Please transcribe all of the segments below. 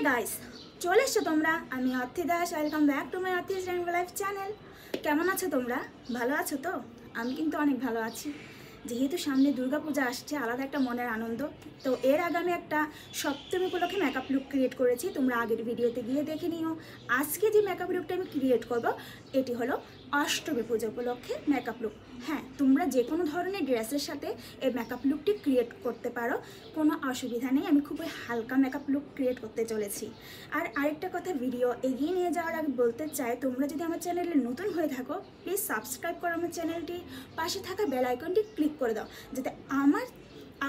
Guys, চলে এসছো তোমরা। আমি Orthi Das. Welcome back to my Orthi's rainbow life channel. কেমন আছো তোমরা? ভালো আছো তো? আমি কিন্তু অনেক ভালো আছি। যেহেতু সামনে দুর্গাপূজা আসছে, আলাদা একটা মনের আনন্দ। তো এর আগে আমি একটা সপ্তমী উপলক্ষে মেকআপ লুক ক্রিয়েট করেছি, তোমরা আগের ভিডিওতে গিয়ে দেখে নিও। আজকে যে মেকআপ লুকটা আমি ক্রিয়েট করব, এটি হলো অষ্টমী পুজো উপলক্ষে মেকআপ লুক। হ্যাঁ, তোমরা যে কোনো ধরনের ড্রেসের সাথে এই মেকআপ লুকটি ক্রিয়েট করতে পারো, কোনো অসুবিধা নেই। আমি খুবই হালকা মেকআপ লুক ক্রিয়েট করতে চলেছি। আর আরেকটা কথা, ভিডিও এগিয়ে নিয়ে যাওয়ার আগে বলতে চাই, তোমরা যদি আমার চ্যানেলে নতুন হয়ে থাকো, প্লিজ সাবস্ক্রাইব করো আমার চ্যানেলটি, পাশে থাকা বেল আইকনটি ক্লিক করে দাও, যাতে আমার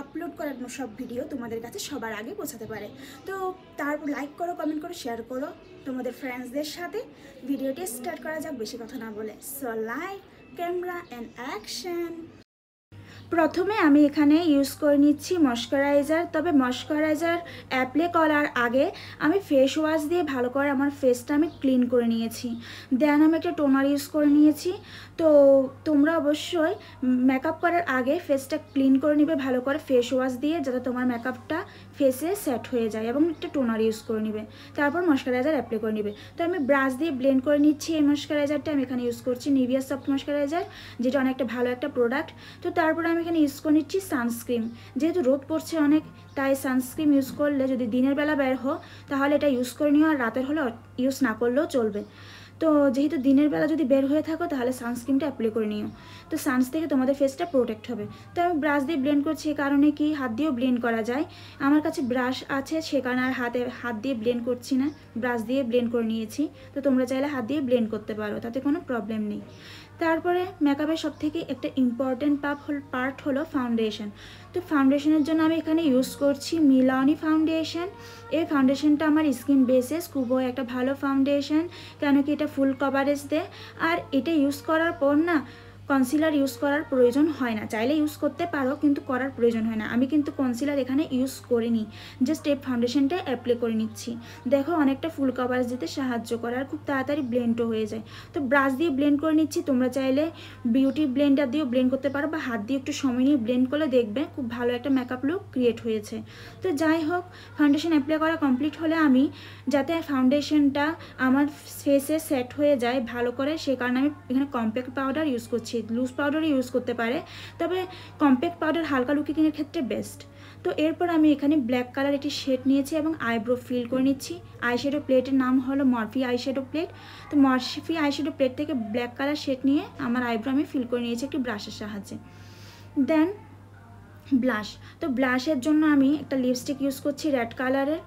আপলোড করার সব ভিডিও তোমাদের কাছে সবার আগে পৌঁছাতে পারে। তো তারপর লাইক করো, কমেন্ট করো, শেয়ার করো তোমাদের ফ্রেন্ডসদের সাথে। ভিডিওটি স্টার্ট করা যাক বেশি কথা না বলে। So like, camera and action. প্রথমে আমি এখানে ইউজ করে নিচ্ছি ময়শ্চারাইজার। তবে ময়শ্চারাইজার অ্যাপ্লাই করার আগে আমি ফেস ওয়াশ দিয়ে ভালো করে আমার ফেসটা আমি ক্লিন করে নিয়েছি। দেন আমি একটা টোনার ইউজ করে নিয়েছি। তো তোমরা অবশ্যই মেকআপ করার আগে ফেসটা ক্লিন করে নিবে ভালো করে ফেস ওয়াশ দিয়ে, যাতে তোমার মেকআপটা ফেসে সেট হয়ে যায়, এবং একটা টোনার ইউজ করে নিবে। তারপর ময়শ্চারাইজার অ্যাপ্লাই করে নিবে। তো আমি ব্রাশ দিয়ে ব্লেন্ড করে নিচ্ছি। এই ময়শ্চারাইজারটা আমি এখানে ইউজ করছি নিভিয়া সফট ময়শ্চারাইজার, যেটা অনেকটা ভালো একটা প্রোডাক্ট। তো তারপরে আমি এখানে ইউজ করে নিচ্ছি সানস্ক্রিন। যেহেতু রোদ পড়ছে অনেক, তাই সানস্ক্রিন ইউজ করলে যদি দিনের বেলা বের হো তাহলে এটা ইউজ করে নিও, আর রাতের হলে ইউজ না করলেও চলবে। তো যেহেতু দিনের বেলা যদি বের হয়ে থাকো তাহলে সানস্ক্রিনটা অ্যাপ্লাই করে নিও, তো সানস থেকে তোমাদের ফেসটা প্রোটেক্ট হবে। তো আমি ব্রাশ দিয়ে ব্লেন্ড করছি, এই কারণে কি হাত দিয়েও ব্লেন্ড করা যায়। আমার কাছে ব্রাশ আছে, সে কারণে আর হাত দিয়ে ব্লেন্ড করছি না, ব্রাশ দিয়ে ব্লেন্ড করে নিয়েছি। তো তোমরা চাইলে হাত দিয়ে ব্লেন্ড করতে পারো, তাতে কোনো প্রবলেম নেই। তারপরে মেকআপের সবথেকে একটা ইম্পর্টেন্ট পার্ট হলো ফাউন্ডেশন। তো ফাউন্ডেশনের জন্য আমি এখানে ইউজ করছি মিলানি ফাউন্ডেশন। এই ফাউন্ডেশনটা আমার স্কিন বেসেস খুবই একটা ভালো ফাউন্ডেশন, কেন কি এটা ফুল কভারেজ দেয়। আর এটা ইউজ করার পর না কনসিলার ইউজ করার প্রয়োজন হয় না। চাইলে ইউজ করতে পারো, কিন্তু করার প্রয়োজন হয় না। আমি কিন্তু কনসিলার এখানে ইউজ করিনি, জাস্ট এই ফাউন্ডেশনটা অ্যাপ্লাই করে নিচ্ছি। দেখো অনেকটা ফুল কভারেজ দিতে সাহায্য করে, আর খুব তাড়াতাড়ি ব্লেন্ডও হয়ে যায়। তো ব্রাশ দিয়ে ব্লেন্ড করে নিচ্ছি। তোমরা চাইলে বিউটি ব্লেন্ডার দিয়েও ব্লেন্ড করতে পারো, বা হাত দিয়ে একটু সময় নিয়ে ব্লেন্ড করলে দেখবে খুব ভালো একটা মেকআপ লুক ক্রিয়েট হয়েছে। তো যাই হোক, ফাউন্ডেশন অ্যাপ্লাই করা কমপ্লিট হলে আমি যাতে ফাউন্ডেশনটা আমার ফেসে সেট হয়ে যায় ভালো করে, সে কারণে আমি এখানে কম্প্যাক্ট পাউডার ইউজ করছি। লুজ পাউডারও ইউজ করতে পারে, তবে কম্প্যাক্ট পাউডার হালকা লুকিংয়ের ক্ষেত্রে বেস্ট। তো এরপর আমি এখানে ব্ল্যাক কালার একটি শেড নিয়েছি এবং আইব্রো ফিল করে নিচ্ছি। আইশ্যাডো প্লেটের নাম হলো মরফি আইশ্যাডো প্লেট। তো মরফি আইশ্যাডো প্লেট থেকে ব্ল্যাক কালার শেড নিয়ে আমার আইব্রো আমি ফিল করে নিয়েছি একটি ব্রাশের সাহায্যে। দেন ব্লাশ। তো ব্লাশের জন্য আমি একটা লিপস্টিক ইউজ করছি রেড কালারের।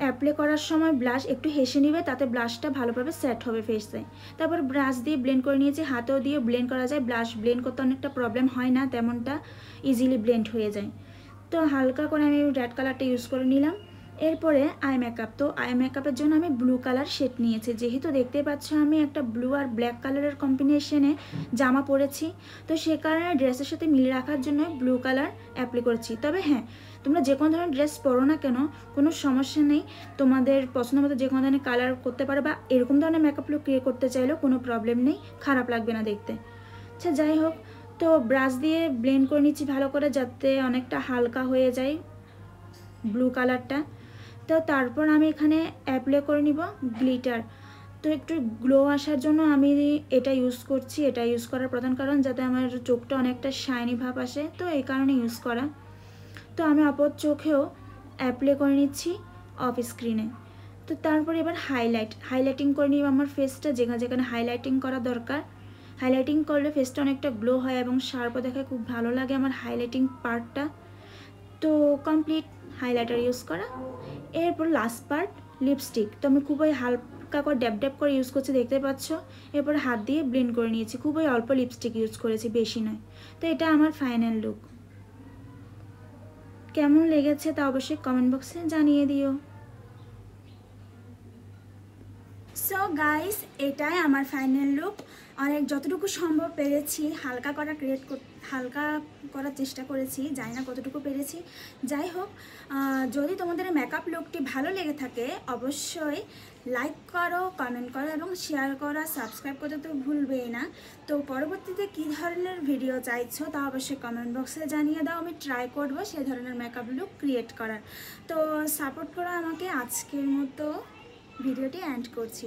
অ্যাপ্লাই করার সময় ব্লাশ একটু হেসে নিবে, তাতে ব্লাশটা ভালোভাবে সেট হবে ফেসে। তারপর ব্রাশ দিয়ে ব্লেন্ড করে নিয়েছি, হাতেও দিয়ে ব্লেন্ড করা যায়। ব্লাশ ব্লেন্ড করতে অনেকটা প্রবলেম হয় না, তেমনটা ইজিলি ব্লেন্ড হয়ে যায়। তো হালকা করে আমি রেড কালারটা ইউজ করে নিলাম। এরপরে আই মেকআপ। তো আই মেকআপের জন্য আমি ব্লু কালার শেড নিয়েছি। যেহেতু দেখতে পাচ্ছ আমি একটা ব্লু আর ব্ল্যাক কালারের কম্বিনেশনে জামা পরেছি, তো সে কারণে ড্রেসের সাথে মিল রাখার জন্য ব্লু কালার অ্যাপ্লাই করছি। তবে হ্যাঁ, তোমরা যে কোনো ধরনের ড্রেস পরো না কেন, কোনো সমস্যা নেই, তোমাদের পছন্দ মতো যে কোনো ধরনের কালার করতে পারো, বা এরকম ধরনের মেকআপ লুক ক্রিয়েট করতে চাইলেও কোনো প্রবলেম নেই, খারাপ লাগবে না দেখতে। আচ্ছা যাই হোক, তো ব্রাশ দিয়ে ব্লেন্ড করে নিচ্ছি ভালো করে, যাতে অনেকটা হালকা হয়ে যায় ব্লু কালারটা। তো তারপর আমি এখানে অ্যাপ্লাই করে নিব গ্লিটার। তো একটু গ্লো আসার জন্য আমি এটা ইউজ করছি। এটা ইউজ করার প্রধান কারণ যাতে আমার চোখটা অনেকটা শাইনি ভাব আসে, তো এই কারণে ইউজ করা। তো আমি অপর চোখেও অ্যাপ্লাই করে নিচ্ছি অফ স্ক্রিনে। তো তারপরে এবার হাইলাইটিং করে নিব আমার ফেসটা, যেখানে যেখানে হাইলাইটিং করা দরকার। হাইলাইটিং করলে ফেসটা অনেকটা গ্লো হয় এবং শার্পও দেখায়, খুব ভালো লাগে আমার হাইলাইটিং পার্টটা। তো কমপ্লিট হাইলাইটার ইউজ করা। এরপর লাস্ট পার্ট লিপস্টিক। তো আমি খুবই হালকা করে ড্যাপ করে ইউজ করছি, দেখতে পাচ্ছ। এরপর হাত দিয়ে ব্লেন্ড করে নিয়েছি, খুবই অল্প লিপস্টিক ইউজ করেছি, বেশি নয়। তো এটা আমার ফাইনাল লুক। কেমন লেগেছে তা অবশ্যই কমেন্ট বক্সে জানিয়ে দিও। সো গাইস, এটাই আমার ফাইনাল লুক। অনেক যতটুকু সম্ভব পেরেছি হালকা করার চেষ্টা করেছি, জানি না কতটুকু পেরেছি। যাই হোক, যদি তোমাদের মেকআপ লুকটি ভালো লেগে থাকে অবশ্যই লাইক করো, কমেন্ট করো এবং শেয়ার করা, সাবস্ক্রাইব করতে তো ভুলবেই না। তো পরবর্তীতে কী ধরনের ভিডিও চাইছো তা অবশ্যই কমেন্ট বক্সে জানিয়ে দাও, আমি ট্রাই করবো সেই ধরনের মেকআপ লুক ক্রিয়েট করার। তো সাপোর্ট করো আমাকে। আজকের মতো ভিডিওটি এন্ড করছি।